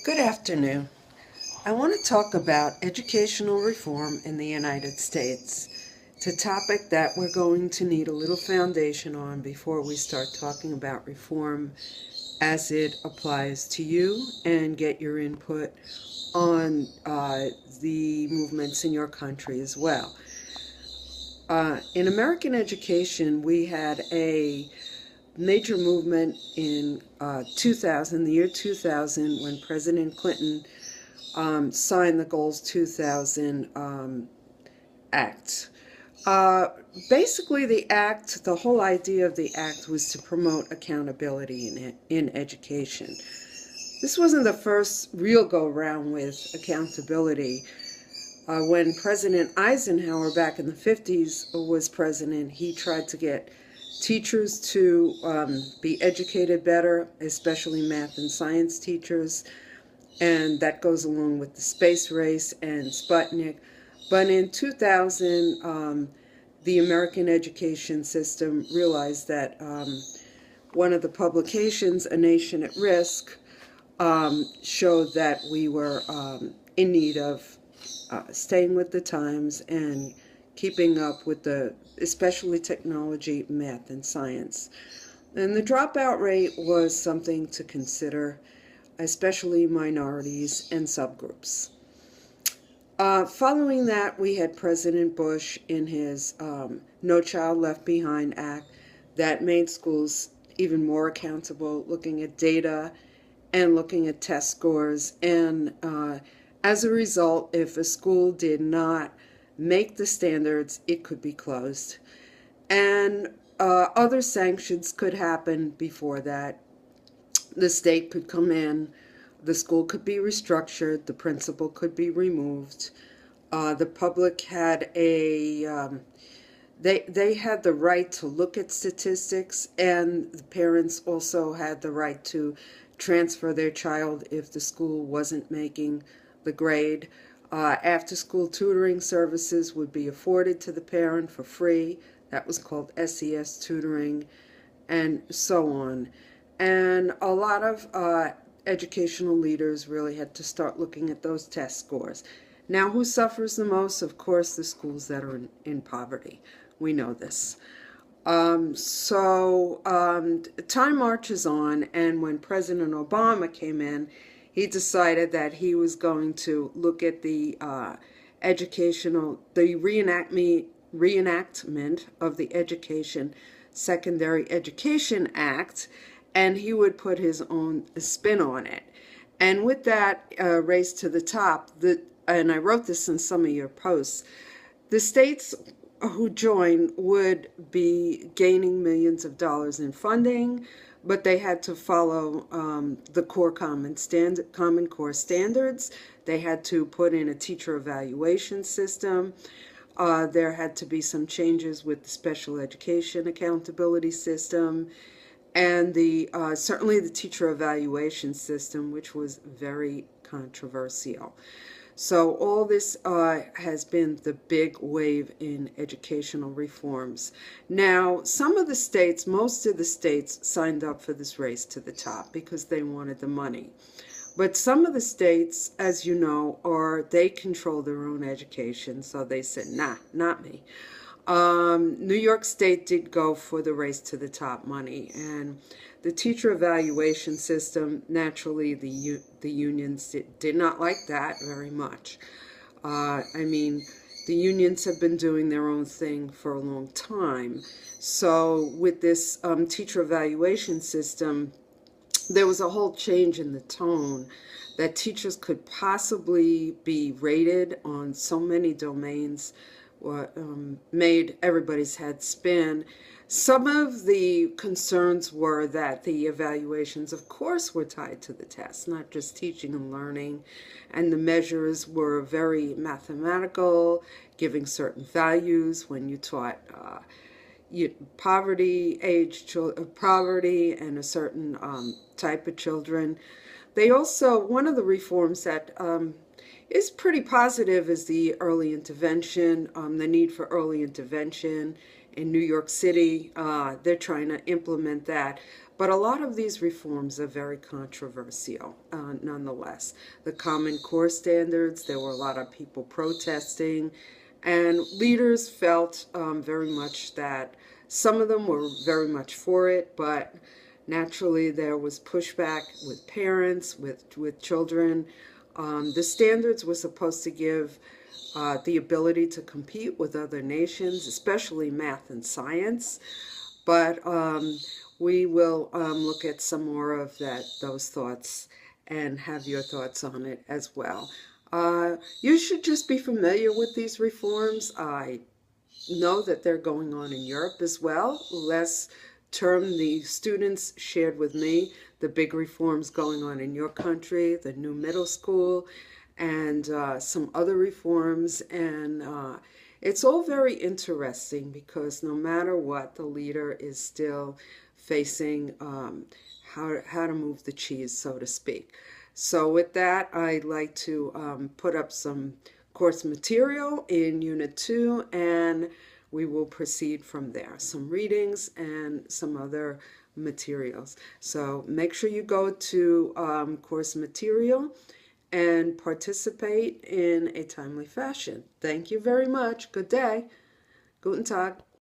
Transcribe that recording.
Good afternoon. I want to talk about educational reform in the United States. It's a topic that we're going to need a little foundation on before we start talking about reform as it applies to you and get your input on the movements in your country as well. In American education, we had a major movement in 2000, the year 2000, when President Clinton signed the Goals 2000 Act. Uh, Basically, the whole idea of the act was to promote accountability in education. This wasn't the first real go-round with accountability. When President Eisenhower back in the 50s was president, he tried to get teachers to be educated better, especially math and science teachers, and that goes along with the space race and Sputnik. But in 2000, the American education system realized that one of the publications, A Nation at Risk, showed that we were in need of staying with the times and keeping up with especially technology, math, and science. And the dropout rate was something to consider, especially minorities and subgroups. Following that, we had President Bush in his No Child Left Behind Act that made schools even more accountable, looking at data and looking at test scores. And as a result, if a school did not make the standards, it could be closed. And other sanctions could happen before that. The state could come in, the school could be restructured, the principal could be removed. The public had they had the right to look at statistics, and the parents also had the right to transfer their child if the school wasn't making the grade. After-school tutoring services would be afforded to the parent for free. That was called SES tutoring, and so on. And a lot of educational leaders really had to start looking at those test scores. Now, who suffers the most? Of course, the schools that are in poverty. We know this. Time marches on, and when President Obama came in, he decided that he was going to look at the reenactment of the Secondary Education Act, and he would put his own spin on it. And with that race to the top, and I wrote this in some of your posts, the states who joined would be gaining millions of dollars in funding, but they had to follow the Common Core standards. They had to put in a teacher evaluation system. There had to be some changes with the special education accountability system, and certainly the teacher evaluation system, which was very controversial. So all this has been the big wave in educational reforms. Now, most of the states signed up for this race to the top because they wanted the money. But some of the states, as you know, they control their own education, so they said, nah, not me. New York State did go for the race to the top money, and the teacher evaluation system, naturally the unions did not like that very much. The unions have been doing their own thing for a long time. So with this teacher evaluation system, there was a whole change in the tone that teachers could possibly be rated on so many domains, made everybody's head spin. Some of the concerns were that the evaluations, of course, were tied to the tests, not just teaching and learning, and the measures were very mathematical, giving certain values when you taught poverty and a certain type of children. They also, one of the reforms that is pretty positive is the early intervention, the need for early intervention in New York City. They're trying to implement that. But a lot of these reforms are very controversial, nonetheless. The Common Core standards, there were a lot of people protesting, and leaders felt very much that some of them were very much for it, but naturally there was pushback with parents, with children. The standards were supposed to give the ability to compete with other nations, especially math and science. But we will look at some more of those thoughts and have your thoughts on it as well. You should just be familiar with these reforms. I know that they're going on in Europe as well. Last term, the students shared with me the big reforms going on in your country, the new middle school, and some other reforms. And it's all very interesting because no matter what, the leader is still facing how to move the cheese, so to speak. So with that, I'd like to put up some course material in Unit 2, and we will proceed from there. Some readings and some other materials. So make sure you go to course material and participate in a timely fashion. Thank you very much. Good day. Guten Tag.